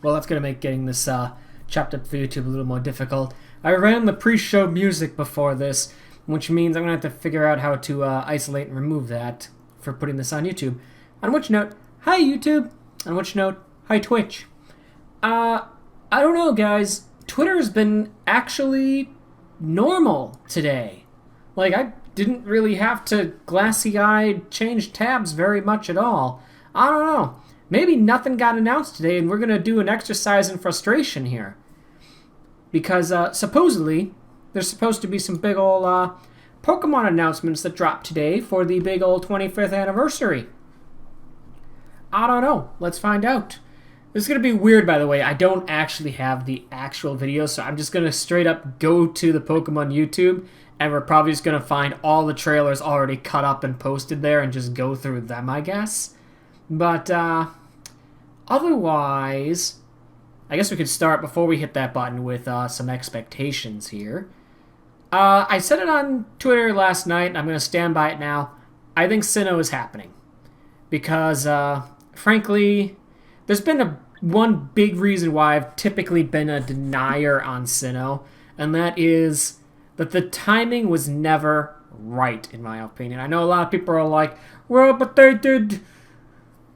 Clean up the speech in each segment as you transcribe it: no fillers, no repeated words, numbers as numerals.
Well, that's going to make getting this chopped up for YouTube a little more difficult. I ran the pre-show music before this, which means I'm going to have to figure out how to isolate and remove that for putting this on YouTube. On which note, hi YouTube! On which note, hi Twitch. I don't know, guys. Twitter's been actually normal today. Like, I didn't really have to glassy-eyed change tabs very much at all. I don't know. Maybe nothing got announced today, and we're going to do an exercise in frustration here. Because, supposedly, there's supposed to be some big ol' Pokemon announcements that dropped today for the big ol' 25th anniversary. I don't know. Let's find out. This is going to be weird, by the way. I don't actually have the actual video, so I'm just going to straight up go to the Pokemon YouTube, and we're probably just going to find all the trailers already cut up and posted there and just go through them, I guess. But, otherwise, I guess we could start before we hit that button with some expectations here. I said it on Twitter last night, and I'm going to stand by it now. I think Sinnoh is happening. Because, frankly, there's been one big reason why I've typically been a denier on Sinnoh, and that is that the timing was never right, in my opinion. I know a lot of people are like, well, but they did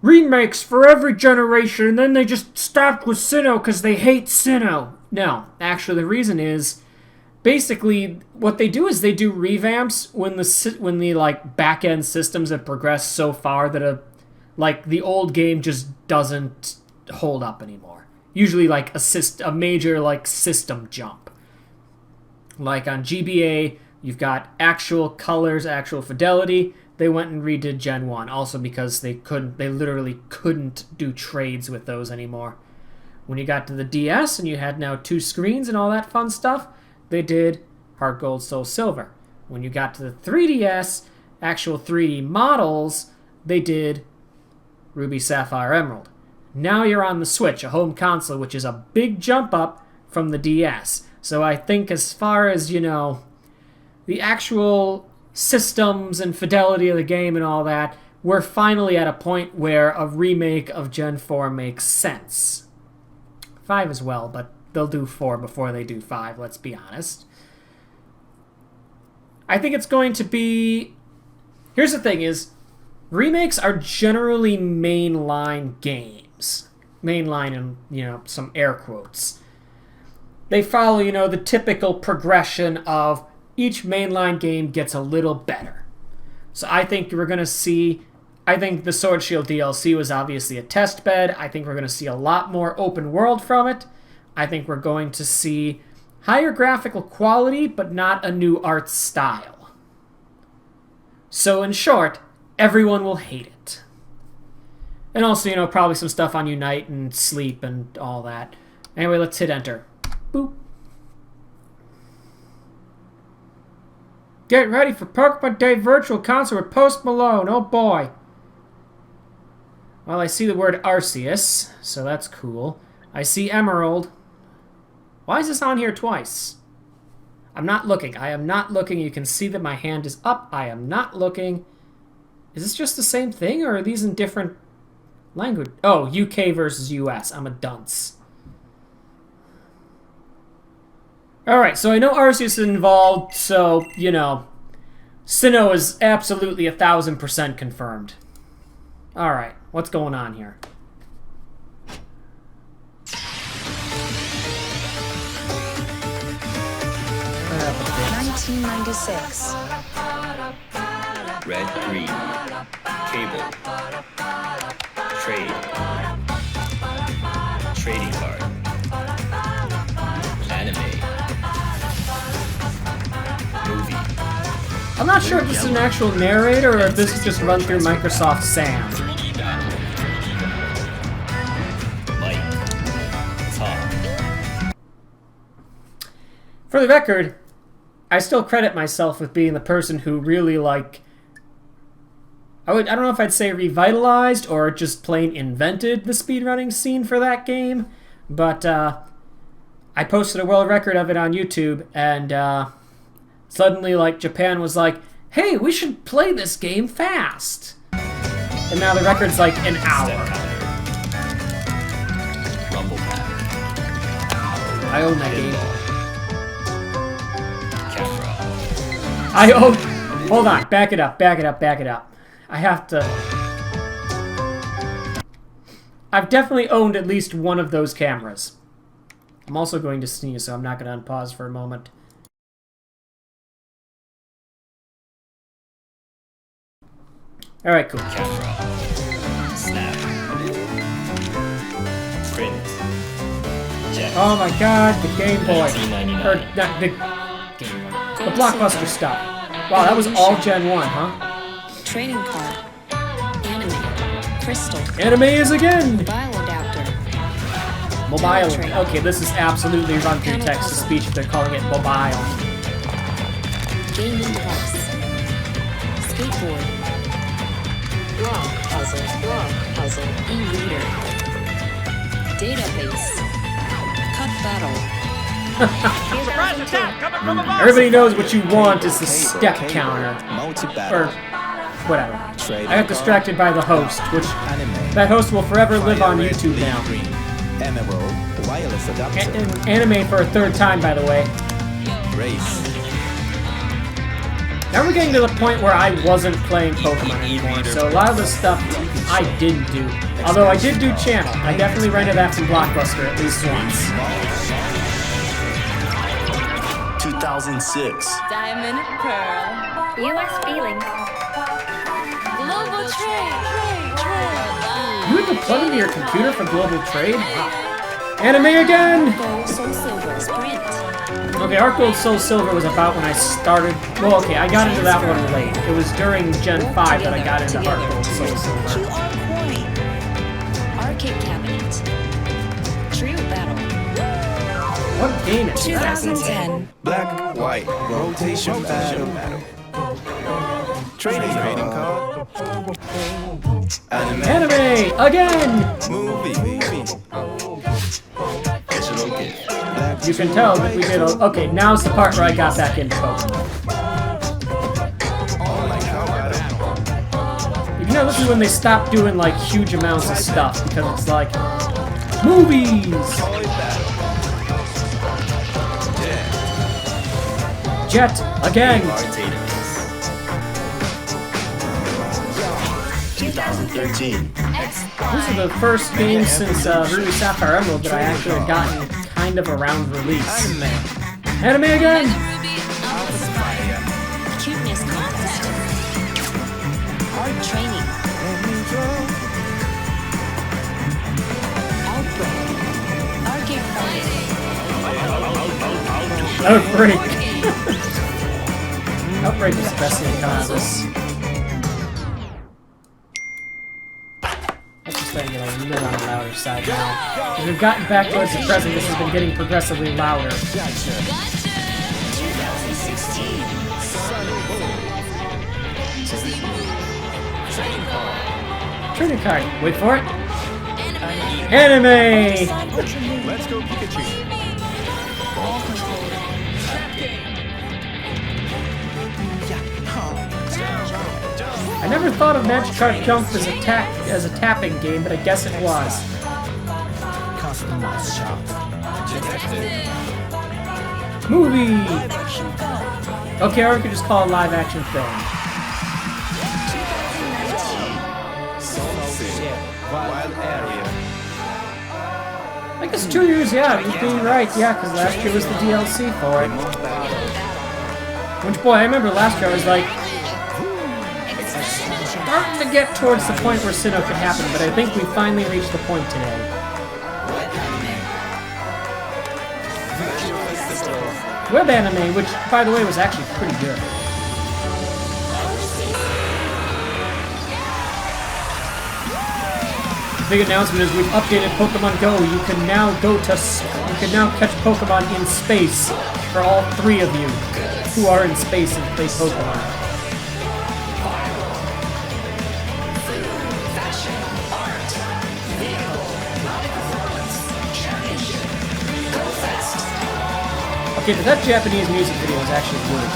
remakes for every generation, and then they just stopped with Sinnoh because they hate Sinnoh. No, actually, the reason is, basically, what they do is they do revamps when the like back-end systems have progressed so far that the old game just doesn't hold up anymore. Usually like a major like system jump. Like on GBA, you've got actual colors, actual fidelity. They went and redid Gen 1, also because they literally couldn't do trades with those anymore. When you got to the DS and you had now 2 screens and all that fun stuff, they did Heart Gold, Soul Silver. When you got to the 3DS, actual 3D models, they did Ruby, Sapphire, Emerald. Now you're on the Switch, a home console, which is a big jump up from the DS. So I think as far as, you know, the actual systems and fidelity of the game and all that, we're finally at a point where a remake of Gen 4 makes sense. 5 as well, but they'll do 4 before they do 5, let's be honest. I think it's going to be... Here's the thing is, remakes are generally mainline games. Mainline in, you know, some air quotes. They follow, you know, the typical progression of each mainline game gets a little better. So I think we're going to see... I think the Sword Shield DLC was obviously a test bed. I think we're going to see a lot more open world from it. I think we're going to see higher graphical quality, but not a new art style. So in short, everyone will hate it. And also, you know, probably some stuff on Unite and Sleep and all that. Anyway, let's hit enter. Boop. Get ready for Pokemon Day Virtual Concert with Post Malone. Oh boy. Well, I see the word Arceus, so that's cool. I see Emerald. Why is this on here twice? I'm not looking. I am not looking. You can see that my hand is up. I am not looking. Is this just the same thing, or are these in different language? Oh, UK versus US. I'm a dunce. Alright, so I know Arceus is involved, so, you know, Sinnoh is absolutely 1000% confirmed. Alright, what's going on here? 1996. Red, green. Cable. Trade. Trading card. Anime. Movie. I'm not sure if this is an actual narrator or if this is just run through Microsoft Sam. 3D battle. Mic. Talk. For the record, I still credit myself with being the person who really, like... I don't know if I'd say revitalized or just plain invented the speedrunning scene for that game, but I posted a world record of it on YouTube, and suddenly, like, Japan was like, hey, we should play this game fast. And now the record's like an hour. Rumble Pack. I own that game. Camera. I own... Hold on. Back it up. Back it up. Back it up. I have to... I've definitely owned at least one of those cameras. I'm also going to sneeze, so I'm not going to unpause for a moment. Alright, cool. Camera. Snap. Print. Jet. Oh my god, the Game Boy. 1999. Or, not the Game Boy. The Blockbuster stuff. Wow, that was all Gen 1, huh? Trading card. Anime. Crystal. Anime is again! Mobile adapter. Mobile. Okay, this is absolutely run through text-to-speech if they're calling it mobile. Gaming device. Skateboard. Block puzzle. Block puzzle. E-reader. Database. Cut battle. Everybody knows what you want is the step counter. Or whatever. I got distracted by the host, which that host will forever live on YouTube now. And anime for a third time, by the way. Now we're getting to the point where I wasn't playing Pokemon anymore, so a lot of the stuff I didn't do. Although I did do Channel. I definitely rented that from Blockbuster at least once. 2006. Diamond Pearl. U.S. feeling. Global trade. You had to plug into your computer for global trade? Wow. Anime again! Gold, Soul Silver. Sprint. Okay, Heart Gold Soul Silver was about when I started... Well, okay, I got into that one late. It was during Gen 5 that I got into Heart Gold Soul Silver. QR coin. Arcade cabinet. Trio battle. What game is that? 2010. Black, white, rotation battle. Trading card. Anime again! Movie. Digital gift. You can tell that we did a... Okay, now's the part where I got back into Pokemon. You know, this is when they stopped doing, like, huge amounts of stuff, because it's like... Movies! Jet again! Database. 2013. These are the first games since Ruby Sapphire Emerald that I actually had gotten kind of around release. Anime again! Cuteness contest. Hard training. Outbreak. Outbreak! Outbreak was the best thing to come out of this. That's just starting to get a little on the louder side now. As we've gotten back towards the present, this has been getting progressively louder. 2016. Training card. Wait for it. Anime! Let's go Pikachu. I never thought of Magikarp Jump as a tapping game, but I guess it was. Customized shop. Movie! Okay, or we could just call it a live action film. Wild area. I guess 2 years, yeah, you're being right, yeah, because last year was the DLC for it. Which, boy, I remember last year I was like, starting to get towards the point where Sinnoh could happen, but I think we finally reached the point today. Web anime, which, by the way, was actually pretty good. Big announcement is we've updated Pokemon Go. You can now catch Pokemon in space for all 3 of you who are in space and play Pokemon. Okay, but that Japanese music video is actually good.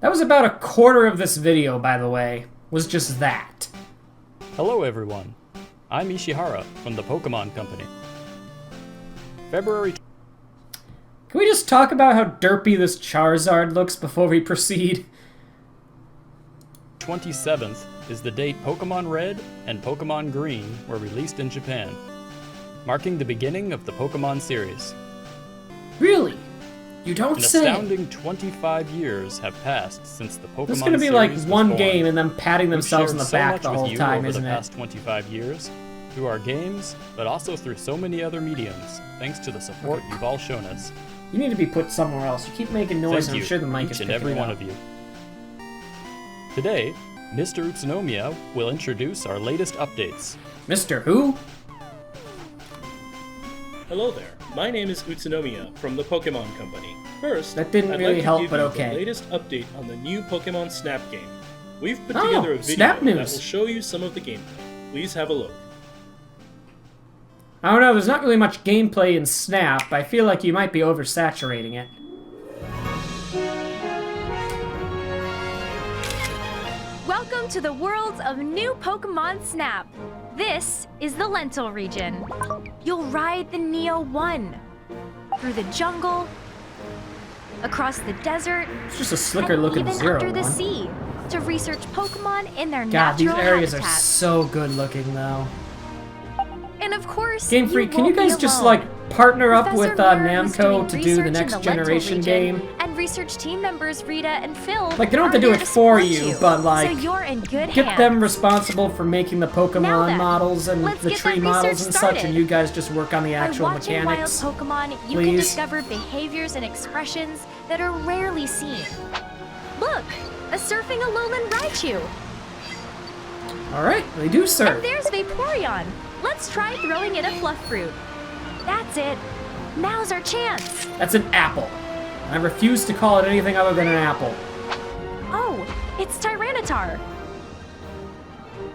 That was about a quarter of this video, by the way, was just that. Hello everyone, I'm Ishihara from the Pokemon Company. February Can we just talk about how derpy this Charizard looks before we proceed? 27th is the date Pokemon Red and Pokemon Green were released in Japan, marking the beginning of the Pokemon series. Really? You don't An say. astounding 25 years have passed since the Pokemon This is gonna be series like was one born. game and them patting We've themselves on shared the so back much the with whole you time, over isn't the it? past 25 years, through our games, but also through so many other mediums, thanks to the support you've all shown us. You need to be put somewhere else. You keep making noise, Thank and you, I'm sure the mic each is and picking every it one up. of you. Today, Mr. Utsunomiya will introduce our latest updates. Mr. Who? Hello there, my name is Utsunomiya from the Pokemon Company. First, That didn't I'd really like to help, give but you okay. the latest update on the new Pokemon Snap game. We've put Oh, together a video Snap that news. will show you some of the gameplay. Please have a look. I don't know, there's not really much gameplay in Snap. I feel like you might be oversaturating it. Welcome to the world of new Pokemon Snap. This is the Lentil region. You'll ride the Neo 1 through the jungle, across the desert, It's just a slicker looking even Zero under the one. sea to research Pokemon in their God, these natural areas are habitats. so good looking though. And of course, Game Freak, can you won't be guys just alone. like partner up Professor with Mirror, who's Namco doing to do research the in next Lentil generation region, game? And research team members Rita and Phil. Like, they don't have to are do there it to for support you, but, like, so you're in good Get hands. them responsible for making the Now Pokemon then, models and let's the get tree that models research and such, started. and you guys just work on the actual By watching mechanics. wild Pokemon, you can please. discover behaviors and expressions that are rarely seen. Look, a surfing Alolan Raichu. Alright, they do And serve. there's Vaporeon. Let's try throwing it a fluff fruit. That's it. Now's our chance. That's an apple. I refuse to call it anything other than an apple. Oh, it's Tyranitar.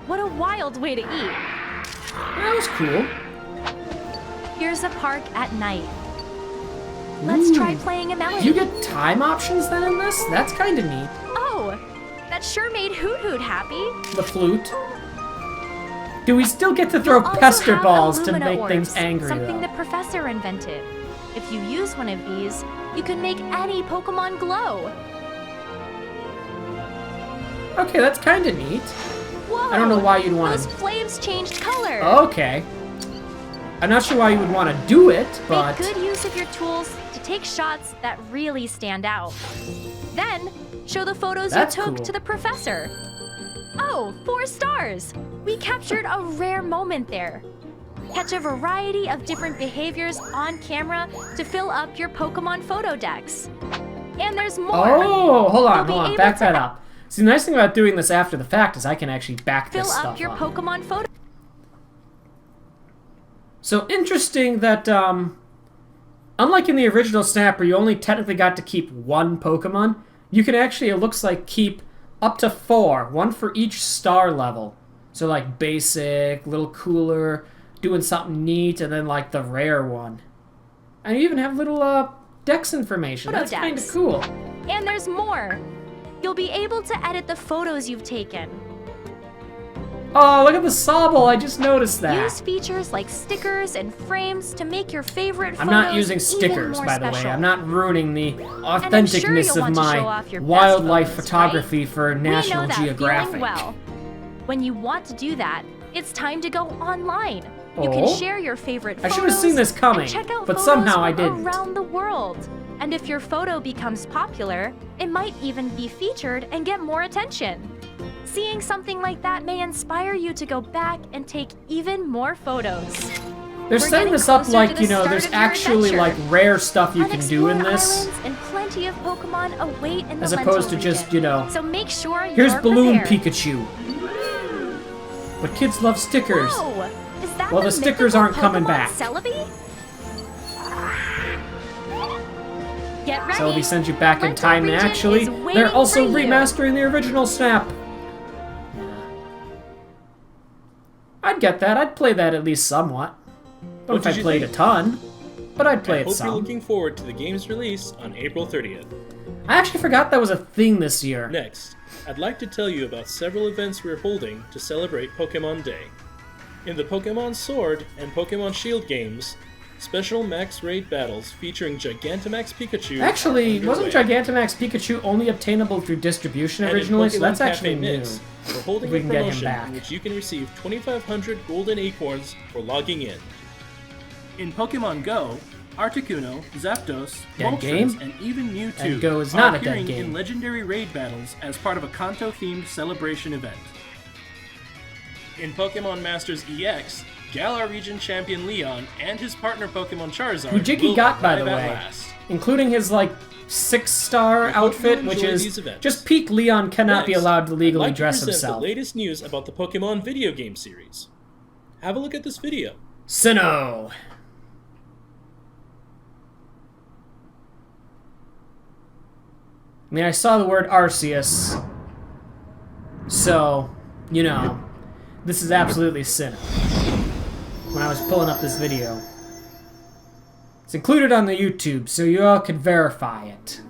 What a wild way to eat. That was cool. Here's a park at night. Let's try playing a melody. Do you get time options then in this? That's kind of neat. Oh, that sure made Hoot Hoot happy. The flute. Do we still get to throw You'll also pester have balls to Illumina make orbs, things angry something though? the professor invented. If you use one of these, you can make any Pokemon glow. Okay, that's kind of neat. Whoa! I don't know why you'd want Those to. flames changed color. Okay. I'm not sure why you would want to do it, but Make good use of your tools to take shots that really stand out. Then, show the photos That's you took cool. to the professor. Oh, 4 stars! We captured a rare moment there. Catch a variety of different behaviors on camera to fill up your Pokemon photo decks. And there's more! oh, hold on, You'll be hold on, able back to that up. See, the nice thing about doing this after the fact is I can actually back Fill this up stuff your up. Pokemon photo. So interesting that, unlike in the original Snap where you only technically got to keep one Pokemon, you can actually, it looks like, keep up to 4, one for each star level. So like basic, little cooler, doing something neat, and then like the rare one. And you even have little Dex information. Photo That's kind of decks. cool. And there's more! You'll be able to edit the photos you've taken. Oh, look at the Sobble, I just noticed that. Use features like stickers and frames to make your favorite I'm photos not using even stickers, more by the way. special. I'm not ruining the sure authenticness you'll of want to show my off your best wildlife photos, photography right? for We know National that Geographic. feeling well. When you want to do that, it's time to go online. You Oh? can share your favorite I photos should have seen this coming, and check out but photos somehow I from didn't. around the world. And if your photo becomes popular, it might even be featured and get more attention. Seeing something like that may inspire you to go back and take even more photos. They're We're setting getting this up closer like, to the you know, start there's of your actually adventure. like rare stuff you can do in Unexplored this, islands and plenty of Pokemon await in the as opposed to Lentil just, region. you know, So make sure here's you're Balloon prepared. Pikachu. But kids love stickers. Whoa! Is that Well, the stickers mythical aren't coming Pokemon back. Celebi? Get ready. So we send you back in Lentil time, and region actually, is waiting they're also for you. remastering the original Snap. I'd get that. I'd play that at least somewhat. Don't What know if I did you played a think? ton, but I'd play I it hope you're some. looking forward to the game's release on April 30th. I actually forgot that was a thing this year. Next, I'd like to tell you about several events we're holding to celebrate Pokemon Day. In the Pokemon Sword and Pokemon Shield games, special max raid battles featuring Gigantamax Pikachu Actually, are wasn't underway. Gigantamax Pikachu only obtainable through distribution And in originally? So Pokemon that's Cafe actually new. Mix, we're holding We a can get him promotion back. in which you can receive 2,500 golden acorns for logging in. In Pokemon Go, Articuno, Zapdos, Dead Moltres, game? and even Mewtwo And Go is not are a dead appearing game. in legendary raid battles as part of a Kanto-themed celebration event. In Pokemon Masters EX, Galar region champion Leon and his partner Pokemon Charizard Who Jiggy will got, by the arrive at way. last. Including his, like, 6-star outfit, you which enjoy is these events. just peak Leon cannot be Next, allowed to legally I'd like dress to present himself. the latest news about the Pokemon video game series. Have a look at this video. Sinnoh. I mean, I saw the word Arceus, so, you know, this is absolutely Sinnoh. When I was pulling up this video. It's included on the YouTube, so you all could verify it.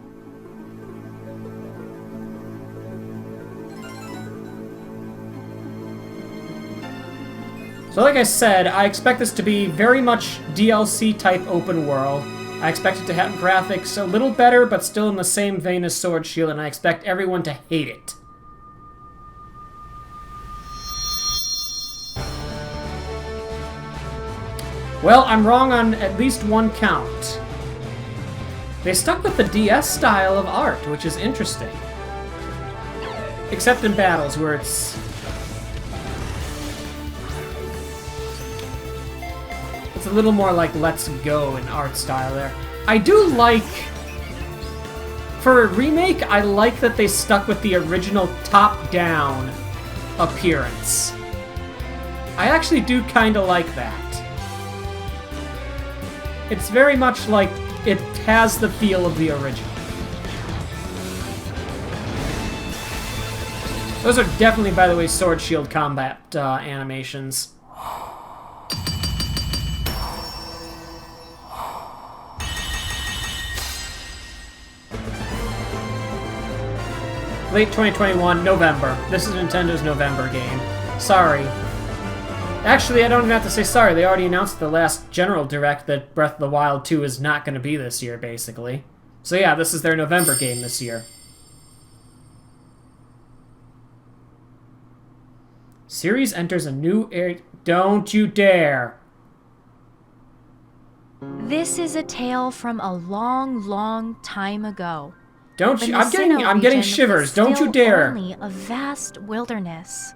So like I said, I expect this to be very much DLC type open world. I expect it to have graphics a little better, but still in the same vein as Sword Shield, and I expect everyone to hate it. Well, I'm wrong on at least one count. They stuck with the DS style of art, which is interesting. Except in battles, where it's a little more like Let's Go in art style there. I do like... For a remake, I like that they stuck with the original top-down appearance. I actually do kind of like that. It's very much like it has the feel of the original. Those are definitely, by the way, Sword Shield combat animations. Late 2021, November. This is Nintendo's November game. Sorry. Actually, I don't even have to say sorry. They already announced at the last General Direct that Breath of the Wild 2 is not going to be this year, basically. So yeah, this is their November game this year. Series enters a new area. Don't you dare! This is a tale from a long, long time ago. Don't When you? the I'm getting Sinnoh region shivers. was Don't you still dare! Only a vast wilderness.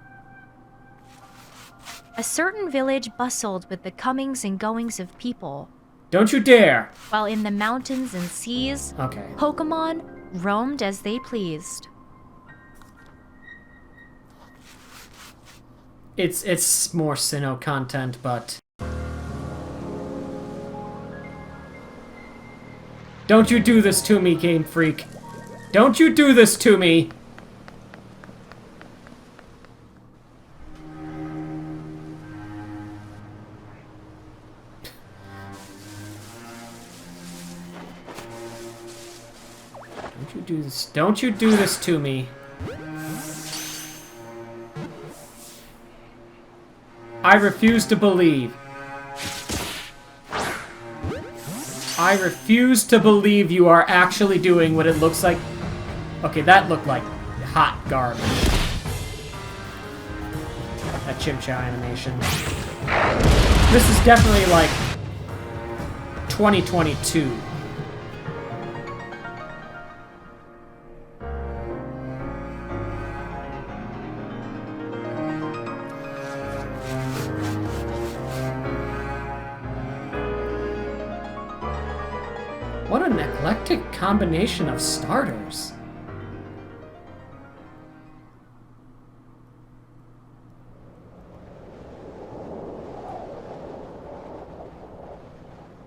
A certain village bustled with the comings and goings of people, Don't you dare! while in the mountains and seas, Okay. Pokemon roamed as they pleased. It's more Sinnoh content, but don't you do this to me, Game Freak. Don't you do this to me! Don't you do this. Don't you do this to me. I refuse to believe. I refuse to believe you are actually doing what it looks like. Okay, that looked like hot garbage. That Chimchar animation. This is definitely like 2022. What an eclectic combination of starters.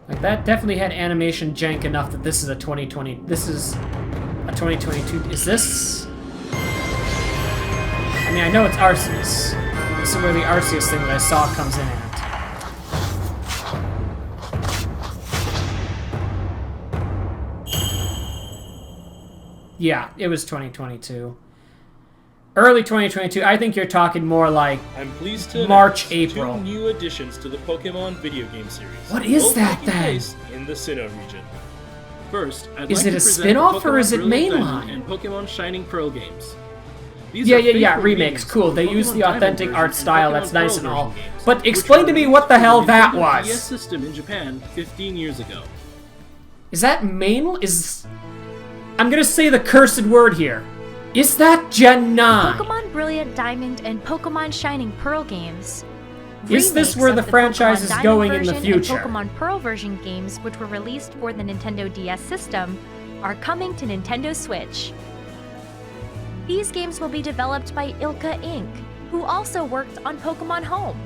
Like, that definitely had animation jank enough that this is a 2020... This is a 2022... Is this... I mean, I know it's Arceus. This is where the Arceus thing that I saw comes in at. Yeah, it was 2022. Early 2022. I think you're talking more like I'm pleased to March, announce April. 2 new additions to the Pokemon video game series. What is both that, taking then? place in the Sinnoh region. First, I'd Is like it to a present spin-off, the or is Pokemon it Brilliant mainline? Diamond and Pokemon Shining Pearl games. These Yeah, are yeah, faithful remakes. remakes Cool. of They the use the Pokemon Diamond authentic version art and style. Pokemon That's nice Pearl and all. version games, But which explain were to me released what the for hell that Nintendo was. DS system in Japan 15 years ago. Is that main? Is I'm gonna say the cursed word here. Is that Gen 9? Pokemon Brilliant Diamond and Pokemon Shining Pearl games. Is this Remakes where of the franchise Pokemon is Diamond going in the version future? And Pokemon Pearl version games, which were released for the Nintendo DS system, are coming to Nintendo Switch. These games will be developed by Ilka Inc., who also worked on Pokemon Home.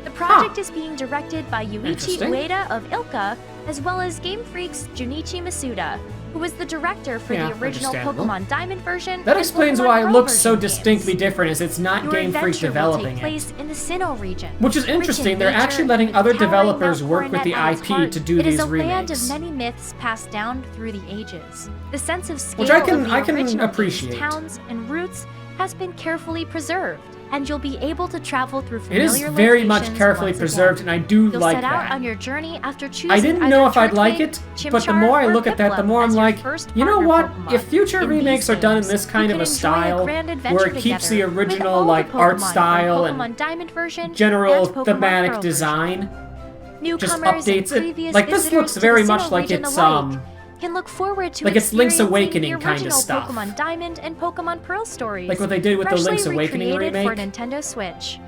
The project is being directed by Yuichi Interesting. Ueda of Ilka, as well as Game Freak's Junichi Masuda, who was the director for Yeah, the original understandable. Pokemon Diamond version. That and explains Pokemon why it Pearl looks so version games. distinctly different, as it's not Your Game Freak adventure will developing take it. place in the Sinnoh region. Which is Rich in interesting, they're nature actually letting and other towering developers Mount work with the Coronet at its IP heart, to do it is these a land remakes. of many myths passed down through the ages. The sense of scale Which I can- of the I can original game's appreciate. towns and roots has been carefully preserved, and you'll be able to travel through It is familiar very much locations carefully once preserved, again. and I do You'll like set out that. on your journey after choosing I didn't either know if I'd like Turtwig, it, but the Chimchar, more I or look at that, the Piplup more I'm as your like, first you know partner what? Pokemon. If future In remakes these are done in games, this kind you of a can enjoy style, grand adventure where it keeps the together with original all the like art Pokemon from style and Pokemon Diamond version general and Pokemon thematic Pearl design, version. Newcomers just and updates it. previous Like this visitors looks to very the much Sinnoh like region it's alike can look forward to like it's Link's experiencing Awakening the kind of original stuff. Pokemon Diamond and Pokemon Pearl stories, like what they did with the freshly Link's Awakening recreated remake. for Nintendo Switch.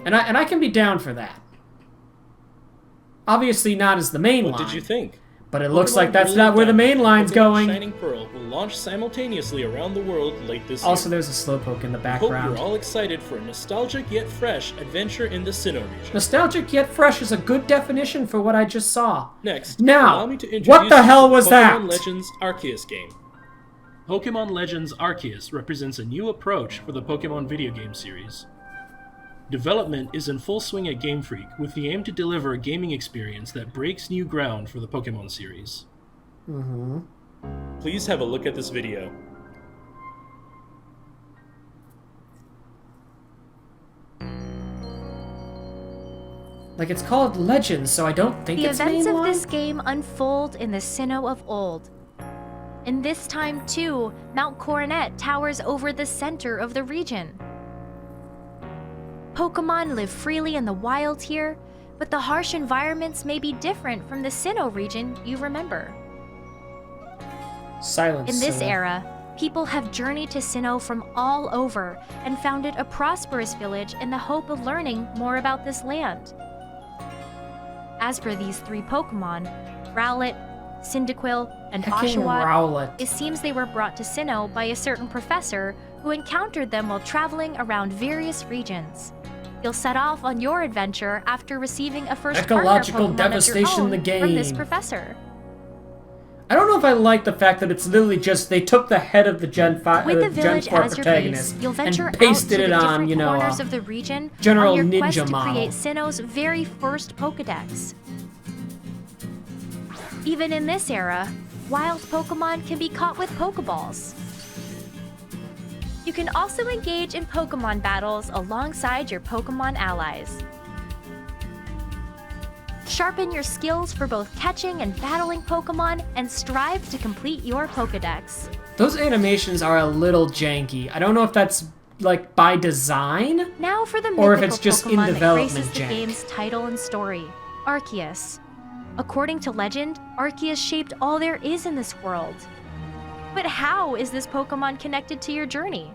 And I can be down for that. Obviously not as the main What line. did you think? But it looks Pokemon like that's Brilliant not where the main Diamond line's and Pokemon going. Shining Pearl will launch simultaneously around the world late this Also, year. there's a Slowpoke in the Hope background. you're all excited for a nostalgic yet fresh adventure in the Sinnoh region. Nostalgic yet fresh is a good definition for what I just saw. Next, Now, allow me to introduce what the you hell to was Pokemon that? Legends Arceus game. Pokemon Legends Arceus represents a new approach for the Pokemon video game series. Development is in full swing at Game Freak, with the aim to deliver a gaming experience that breaks new ground for the Pokemon series. Please have a look at this video. Like, it's called Legends, so I don't think The it's events of mainline? this game unfold in the Sinnoh of old. In this time, too, Mount Coronet towers over the center of the region. Pokemon live freely in the wild here, but the harsh environments may be different from the Sinnoh region you remember. Silence. In this Sinnoh. era, people have journeyed to Sinnoh from all over and founded a prosperous village in the hope of learning more about this land. As for these 3 Pokemon, Rowlet, Cyndaquil, and Hecking Oshawott, Rowlet. it seems they were brought to Sinnoh by a certain professor who encountered them while traveling around various regions. You'll set off on your adventure after receiving a first Ecological partner Pokemon devastation of your the own from this game. professor. I don't know if I like the fact that it's literally just they took the head of the Gen 5, With the Gen village 4 as your protagonist base, you'll venture and pasted out to it the on, different you know, corners of the region General on your quest Ninja to model. create Sinnoh's very first Pokedex. Even in this era, wild Pokemon can be caught with Pokeballs. You can also engage in Pokemon battles alongside your Pokemon allies. Sharpen your skills for both catching and battling Pokemon and strive to complete your Pokedex. Those animations are a little janky. I don't know if that's like by design. Now for the Or if mythical it's just in Pokemon that development graces the jank. game's title and story, Arceus. According to legend, Arceus shaped all there is in this world. But how is this Pokemon connected to your journey?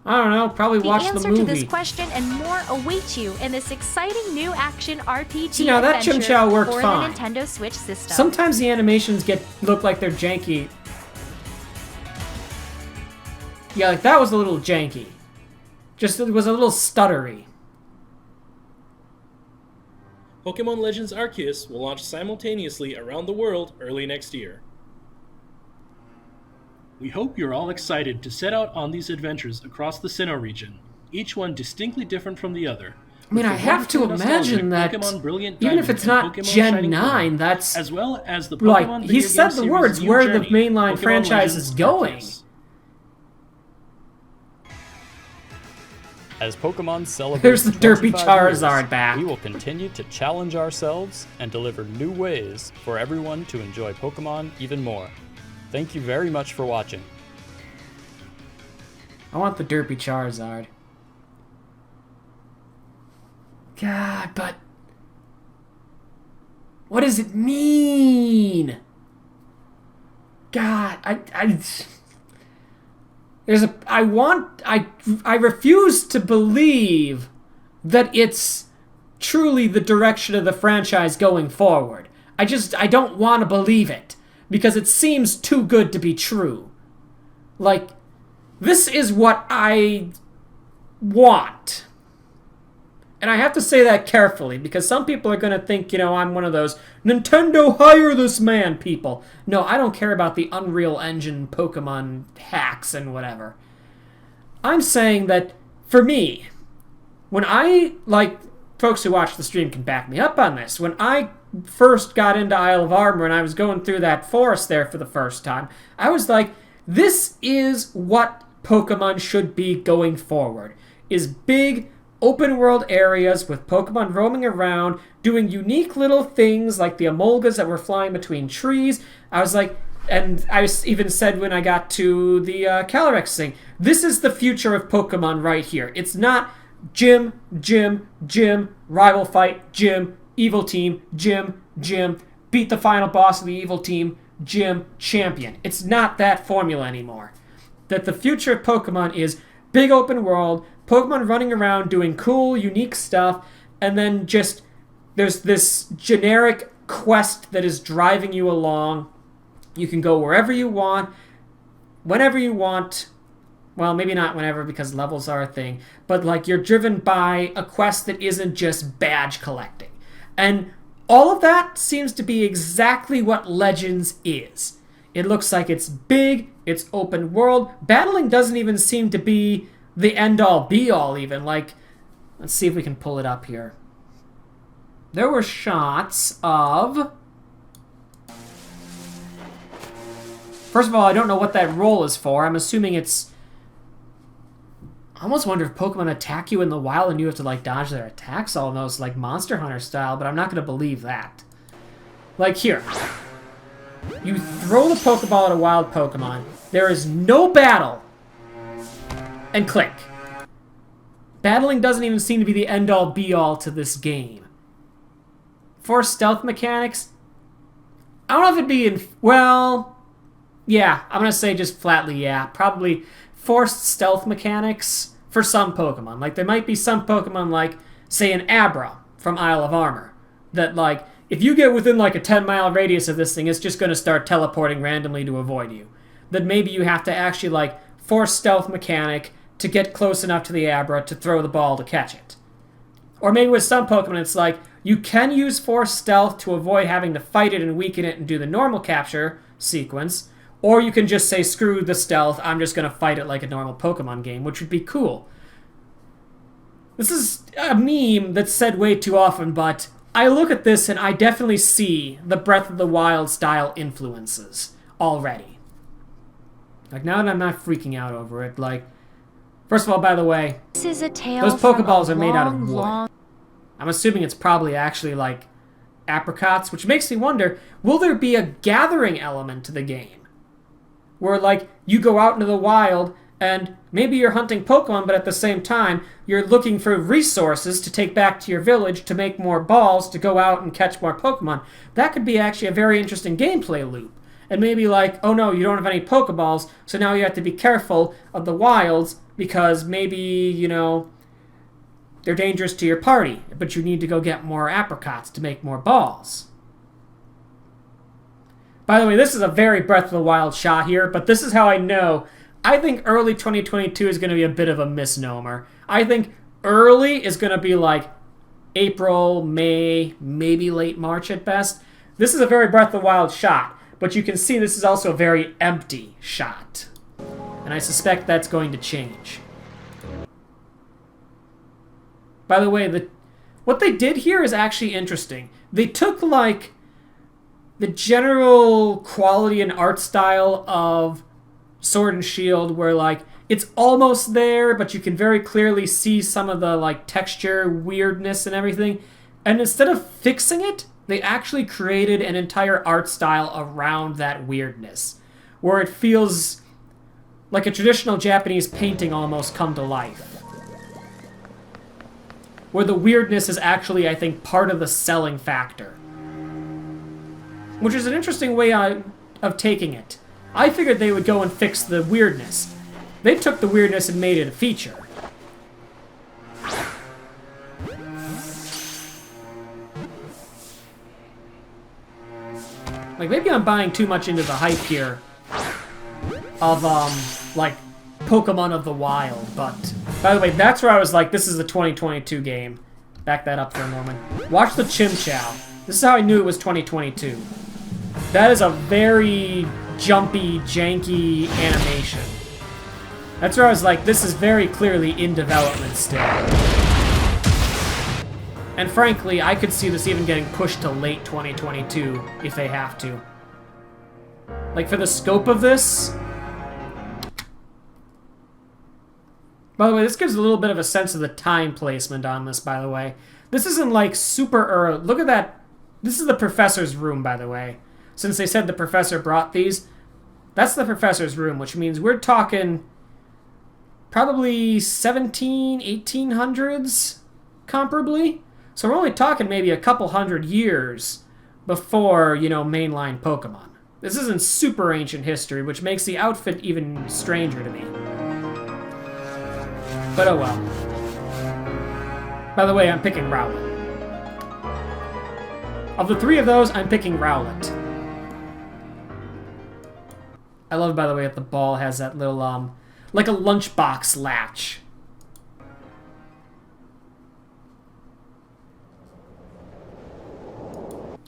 I don't know. Probably The watch the answer to this movie. question and more await you in this exciting new action RPG See, now that adventure Chimchar worked for fine. the Nintendo Switch system. Sometimes the animations look like they're janky. Yeah, like that was a little janky. Just it was a little stuttery. Pokemon Legends Arceus will launch simultaneously around the world early next year. We hope you're all excited to set out on these adventures across the Sinnoh region, each one distinctly different from the other, I mean, I have to imagine that even if it's not Gen 9, that's... as well as the Like, Pokemon he video said game the series' words new where the journey, mainline Pokemon franchise Legends is going. Arceus. As Pokemon celebrates There's the derpy 25 Charizard years, back. we will continue to challenge ourselves and deliver new ways for everyone to enjoy Pokemon even more. Thank you very much for watching. I want the derpy Charizard. God, but... what does it mean? God, I refuse to believe that it's truly the direction of the franchise going forward. I don't want to believe it, because it seems too good to be true. Like, this is what I want. And I have to say that carefully, because some people are going to think, you know, I'm one of those Nintendo hire this man people. No, I don't care about the Unreal Engine Pokemon hacks and whatever. I'm saying that, for me, when I, like, folks who watch the stream can back me up on this, when I first got into Isle of Armor and I was going through that forest there for the first time, I was like, this is what Pokemon should be going forward, is big, open world areas with Pokemon roaming around, doing unique little things like the Emolgas that were flying between trees. I was like, and I even said when I got to the Calyrex thing, this is the future of Pokemon right here. It's not gym, rival fight, gym, evil team, gym, beat the final boss of the evil team, gym, champion. It's not that formula anymore. That the future of Pokemon is big open world, Pokemon running around doing cool, unique stuff, and then just there's this generic quest that is driving you along. You can go wherever you want, whenever you want. Well, maybe not whenever because levels are a thing, but like you're driven by a quest that isn't just badge collecting. And all of that seems to be exactly what Legends is. It looks like it's big, it's open world. Battling doesn't even seem to be the end-all, be-all even. Like, let's see if we can pull it up here. There were shots of... First of all, I don't know what that roll is for. I'm assuming it's... I almost wonder if Pokemon attack you in the wild and you have to, like, dodge their attacks almost, like Monster Hunter style, but I'm not going to believe that. Like, here. You throw the Pokeball at a wild Pokemon. There is no battle. And click. Battling doesn't even seem to be the end-all, be-all to this game. For stealth mechanics, I don't know if it'd be in... Well, yeah, I'm going to say just flatly, yeah. Probably forced stealth mechanics for some Pokemon. Like, there might be some Pokemon like, say, an Abra from Isle of Armor. That, like, if you get within, like, a 10-mile radius of this thing, it's just going to start teleporting randomly to avoid you. That maybe you have to actually, like, force stealth mechanic to get close enough to the Abra to throw the ball to catch it. Or maybe with some Pokemon, it's like, you can use force stealth to avoid having to fight it and weaken it and do the normal capture sequence, or you can just say, screw the stealth, I'm just going to fight it like a normal Pokemon game, which would be cool. This is a meme that's said way too often, but I look at this and I definitely see the Breath of the Wild style influences already. Like, now that I'm not freaking out over it, like, first of all, by the way, This is a tale those from Pokeballs a are made out of long, wood. long- I'm assuming it's probably actually, like, apricots, which makes me wonder, will there be a gathering element to the game? Where, like, you go out into the wild, and maybe you're hunting Pokemon, but at the same time, you're looking for resources to take back to your village to make more balls to go out and catch more Pokemon. That could be actually a very interesting gameplay loop. And maybe like, oh no, you don't have any Pokeballs, so now you have to be careful of the wilds because maybe, you know, they're dangerous to your party, but you need to go get more apricots to make more balls. By the way, this is a very Breath of the Wild shot here, but this is how I know. I think early 2022 is going to be a bit of a misnomer. I think early is going to be like April, May, maybe late March at best. This is a very Breath of the Wild shot, but you can see this is also a very empty shot. And I suspect that's going to change. By the way, what they did here is actually interesting. They took, like, the general quality and art style of Sword and Shield, where, like, it's almost there, but you can very clearly see some of the, like, texture weirdness and everything. And instead of fixing it, they actually created an entire art style around that weirdness, where it feels like a traditional Japanese painting almost come to life. Where the weirdness is actually, I think, part of the selling factor. Which is an interesting way of taking it. I figured they would go and fix the weirdness. They took the weirdness and made it a feature. Like, maybe I'm buying too much into the hype here of, like, Pokemon of the Wild, but... By the way, that's where I was like, this is a 2022 game. Back that up for a moment. Watch the Chimchow. This is how I knew it was 2022. That is a very jumpy, janky animation. That's where I was like, this is very clearly in development still. And frankly, I could see this even getting pushed to late 2022 if they have to. Like, for the scope of this... By the way, this gives a little bit of a sense of the time placement on this, by the way. This isn't, like, super early. Look at that. This is the professor's room, by the way. Since they said the professor brought these, that's the professor's room, which means we're talking probably 1800s, comparably. So we're only talking maybe a couple hundred years before, you know, mainline Pokemon. This isn't super ancient history, which makes the outfit even stranger to me. But oh well. By the way, I'm picking Rowlet. Of the three of those, I'm picking Rowlet. I love, by the way, that the ball has that little, like a lunchbox latch.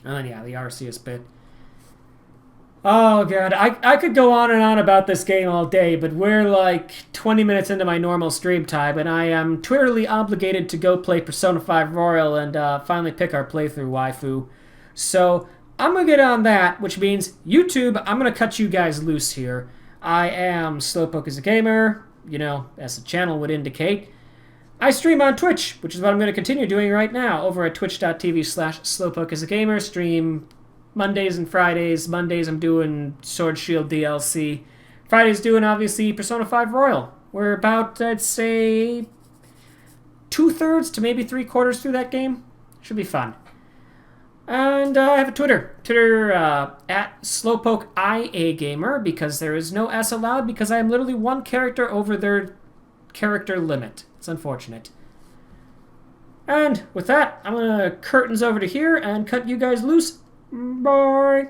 And then, yeah, the Arceus bit. Oh, God. I could go on and on about this game all day, but we're like 20 minutes into my normal stream time, and I am Twitterly obligated to go play Persona 5 Royal and finally pick our playthrough waifu. So I'm going to get on that, which means YouTube, I'm going to cut you guys loose here. I am Slowpoke as a gamer, you know, as the channel would indicate. I stream on Twitch, which is what I'm going to continue doing right now, over at twitch.tv/Slowpoke as a gamer. Stream Mondays and Fridays. Mondays I'm doing Sword Shield DLC. Fridays doing, obviously, Persona 5 Royal. We're about, I'd say, 2/3 to maybe 3/4 through that game. Should be fun. And I have a Twitter at SlowpokeIAGamer, because there is no S allowed, because I am literally one character over their character limit. It's unfortunate. And with that, I'm going to curtains over to here and cut you guys loose. Bye!